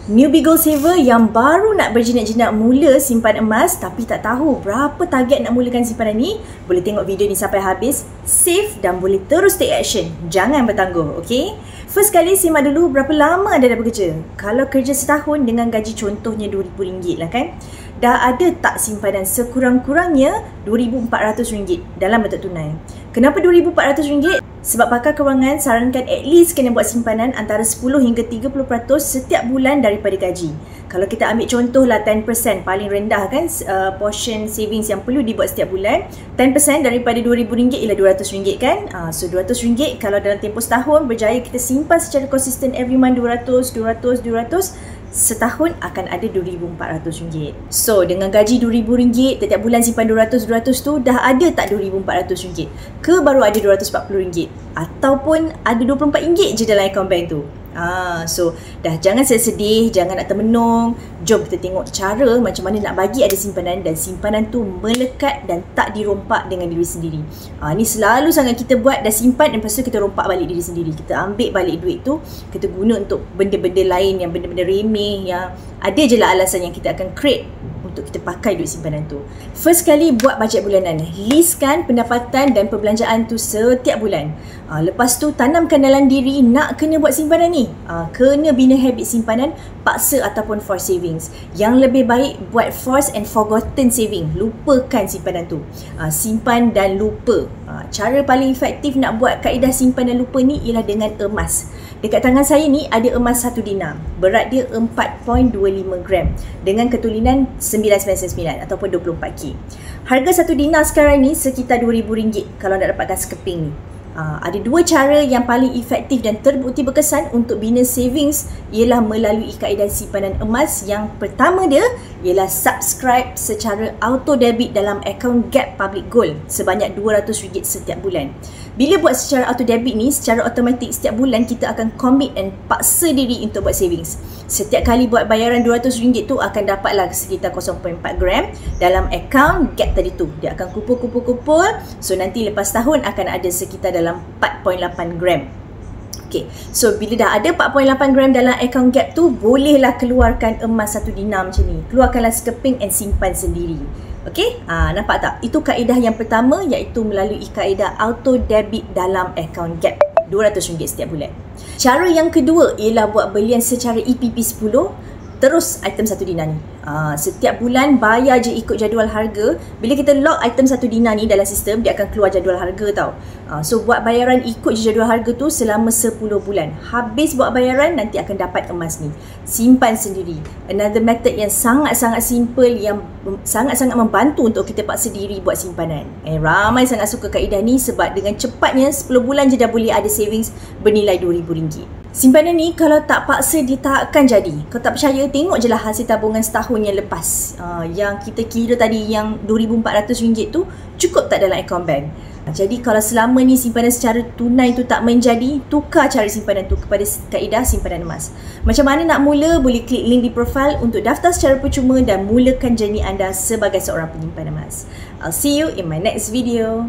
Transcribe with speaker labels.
Speaker 1: Newbie Gold Saver yang baru nak berjinak-jinak mula simpan emas tapi tak tahu berapa target nak mulakan simpanan ni, boleh tengok video ni sampai habis, save dan boleh terus take action. Jangan bertangguh, okey? First kali simak dulu berapa lama anda dah bekerja. Kalau kerja setahun dengan gaji contohnya RM2,000 lah kan, dah ada tak simpanan sekurang-kurangnya RM2,400 dalam bentuk tunai. Kenapa RM2,400? Sebab pakar kewangan sarankan at least kena buat simpanan antara 10 hingga 30% setiap bulan daripada gaji. Kalau kita ambil contohlah 10% paling rendah kan, portion savings yang perlu dibuat setiap bulan, 10% daripada RM2,000 ialah RM200 kan. So RM200 kalau dalam tempoh setahun berjaya kita simpan secara konsisten every month $200, setahun akan ada RM2,400. So dengan gaji RM2,000 setiap bulan simpan $200 tu, dah ada tak RM2,400? Ke baru ada RM240? Ataupun ada RM24 je dalam akaun bank tu? So dah jangan sedih, jangan nak termenung. Jom kita tengok cara macam mana nak bagi ada simpanan dan simpanan tu melekat dan tak dirompak dengan diri sendiri. Ni selalu sangat kita buat, dah simpan dan lepas tu kita rompak balik diri sendiri. Kita ambil balik duit tu, kita guna untuk benda-benda lain yang benda-benda remeh, yang ada je lah alasan yang kita akan create untuk kita pakai duit simpanan tu. First kali buat bajet bulanan. Listkan pendapatan dan perbelanjaan tu setiap bulan. Lepas tu tanamkan dalam diri nak kena buat simpanan ni. Kena bina habit simpanan, paksa ataupun force savings. Yang lebih baik buat force and forgotten saving. Lupakan simpanan tu. Simpan dan lupa. Cara paling efektif nak buat kaedah simpan dan lupa ni ialah dengan emas. Dekat tangan saya ni ada emas 1 dinar. Berat dia 4.25 gram dengan ketulinan 999 ataupun 24K. Harga 1 dinar sekarang ni sekitar RM2,000 kalau nak dapatkan sekeping ni. Ada dua cara yang paling efektif dan terbukti berkesan untuk bina savings ialah melalui kaedah simpanan emas. Yang pertama dia ialah subscribe secara auto debit dalam akaun Gap Public Gold sebanyak RM200 setiap bulan. Bila buat secara auto debit ni, secara automatik setiap bulan kita akan commit dan paksa diri untuk buat savings. Setiap kali buat bayaran RM200 tu akan dapatlah sekitar 0.4 gram dalam akaun Gap tadi tu. Dia akan kumpul. So nanti lepas tahun akan ada sekitar dalam 4.8 gram. Okay, so bila dah ada 4.8 gram dalam akaun Gap tu, bolehlah keluarkan emas 1 dinar macam ni. Keluarkanlah sekeping and simpan sendiri. Okay, nampak tak? Itu kaedah yang pertama, iaitu melalui kaedah auto debit dalam akaun Gap. RM200 setiap bulan. Cara yang kedua ialah buat belian secara EPP 10 terus item 1 dinar ni. Setiap bulan bayar je ikut jadual harga. Bila kita lock item 1 dinar ni dalam sistem, dia akan keluar jadual harga tau. So buat bayaran ikut je jadual harga tu selama 10 bulan. Habis buat bayaran, nanti akan dapat emas ni. Simpan sendiri. Another method yang sangat-sangat simple, yang sangat-sangat membantu untuk kita paksa diri buat simpanan. Ramai sangat suka kaedah ni sebab dengan cepatnya 10 bulan je dah boleh ada savings bernilai RM2,000. Simpanan ni kalau tak paksa dia tak akan jadi. Kalau tak percaya, tengok je lah hasil tabungan setahun yang lepas. Yang kita kira tadi yang RM2,400 tu cukup tak dalam akaun bank. Jadi kalau selama ni simpanan secara tunai tu tak menjadi, tukar cara simpanan tu kepada kaedah simpanan emas. Macam mana nak mula? Boleh klik link di profil untuk daftar secara percuma dan mulakan journey anda sebagai seorang penyimpan emas. I'll see you in my next video.